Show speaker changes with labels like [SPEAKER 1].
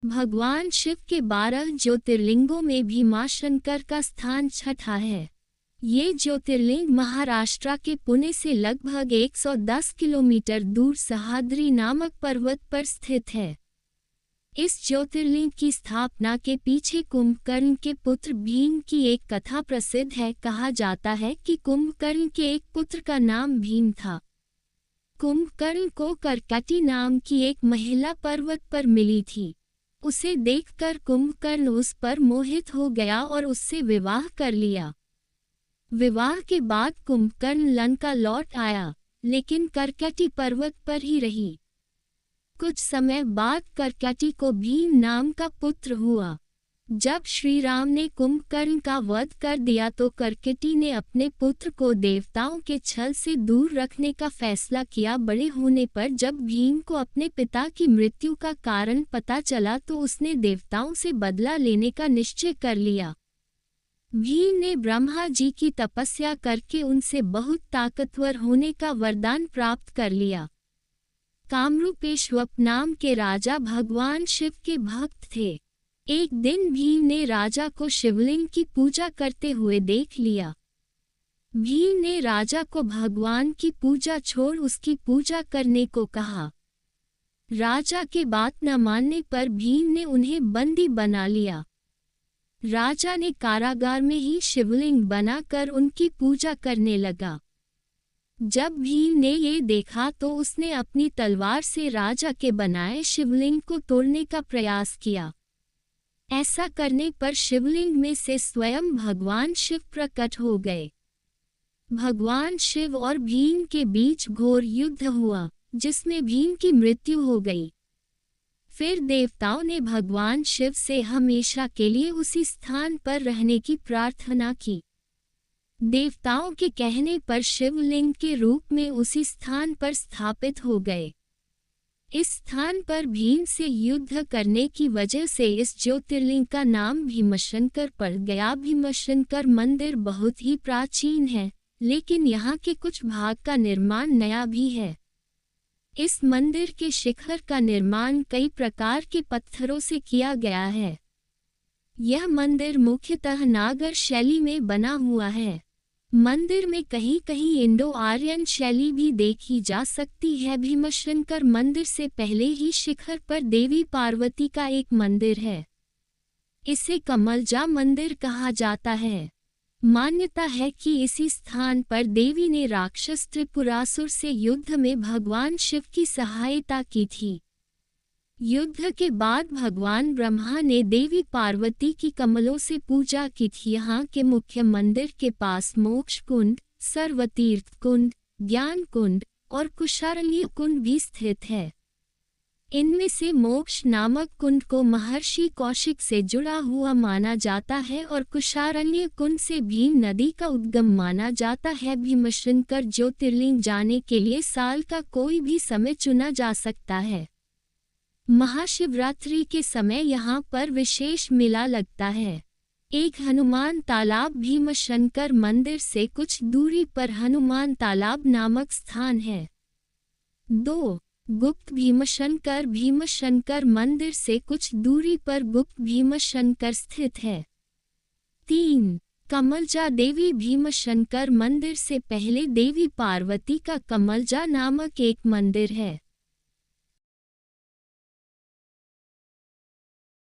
[SPEAKER 1] भगवान शिव के 12 ज्योतिर्लिंगों में भीमाशंकर का स्थान छठा है। ये ज्योतिर्लिंग महाराष्ट्र के पुणे से लगभग 110 किलोमीटर दूर सह्याद्री नामक पर्वत पर स्थित है। इस ज्योतिर्लिंग की स्थापना के पीछे कुंभकर्ण के पुत्र भीम की एक कथा प्रसिद्ध है। कहा जाता है कि कुंभकर्ण के एक पुत्र का नाम भीम था। कुंभकर्ण को करकटी नाम की एक महिला पर्वत पर मिली थी। उसे देखकर कुंभकर्ण उस पर मोहित हो गया और उससे विवाह कर लिया। विवाह के बाद कुंभकर्ण लंका लौट आया, लेकिन करकटी पर्वत पर ही रही। कुछ समय बाद करकटी को भीम नाम का पुत्र हुआ। जब श्री राम ने कुंभकर्ण का वध कर दिया तो करकटी ने अपने पुत्र को देवताओं के छल से दूर रखने का फैसला किया। बड़े होने पर जब भीम को अपने पिता की मृत्यु का कारण पता चला तो उसने देवताओं से बदला लेने का निश्चय कर लिया। भीम ने ब्रह्मा जी की तपस्या करके उनसे बहुत ताकतवर होने का वरदान प्राप्त कर लिया। कामरूपेश्वर नाम के राजा भगवान शिव के भक्त थे। एक दिन भीम ने राजा को शिवलिंग की पूजा करते हुए देख लिया। भीम ने राजा को भगवान की पूजा छोड़ उसकी पूजा करने को कहा। राजा के बात न मानने पर भीम ने उन्हें बंदी बना लिया। राजा ने कारागार में ही शिवलिंग बनाकर उनकी पूजा करने लगा। जब भीम ने ये देखा तो उसने अपनी तलवार से राजा के बनाए शिवलिंग को तोड़ने का प्रयास किया। ऐसा करने पर शिवलिंग में से स्वयं भगवान शिव प्रकट हो गए। भगवान शिव और भीम के बीच घोर युद्ध हुआ, जिसमें भीम की मृत्यु हो गई। फिर देवताओं ने भगवान शिव से हमेशा के लिए उसी स्थान पर रहने की प्रार्थना की। देवताओं के कहने पर शिवलिंग के रूप में उसी स्थान पर स्थापित हो गए। इस स्थान पर भीम से युद्ध करने की वजह से इस ज्योतिर्लिंग का नाम भीमाशंकर पड़ गया। भीमाशंकर मंदिर बहुत ही प्राचीन है, लेकिन यहाँ के कुछ भाग का निर्माण नया भी है। इस मंदिर के शिखर का निर्माण कई प्रकार के पत्थरों से किया गया है। यह मंदिर मुख्यतः नागर शैली में बना हुआ है। मंदिर में कहीं कहीं इंडो आर्यन शैली भी देखी जा सकती है। भीमाशंकर मंदिर से पहले ही शिखर पर देवी पार्वती का एक मंदिर है। इसे कमलजा मंदिर कहा जाता है। मान्यता है कि इसी स्थान पर देवी ने राक्षस त्रिपुरासुर से युद्ध में भगवान शिव की सहायता की थी। युद्ध के बाद भगवान ब्रह्मा ने देवी पार्वती की कमलों से पूजा की थी। यहाँ के मुख्य मंदिर के पास मोक्ष कुंड, सर्वतीर्थ कुंड, ज्ञान कुंड और कुशारण्य कुंड भी स्थित है। इनमें से मोक्ष नामक कुंड को महर्षि कौशिक से जुड़ा हुआ माना जाता है और कुशारण्य कुंड से भीम नदी का उद्गम माना जाता है। भीमाशंकर ज्योतिर्लिंग जाने के लिए साल का कोई भी समय चुना जा सकता है। महाशिवरात्रि के समय यहाँ पर विशेष मेला लगता है। एक हनुमान तालाब भीमाशंकर मंदिर से कुछ दूरी पर हनुमान तालाब नामक स्थान है। 2. गुप्त भीमाशंकर भीमाशंकर मंदिर से कुछ दूरी पर गुप्त भीमाशंकर स्थित है। 3. कमलजा देवी भीमाशंकर मंदिर से पहले देवी पार्वती का कमलजा नामक एक मंदिर है।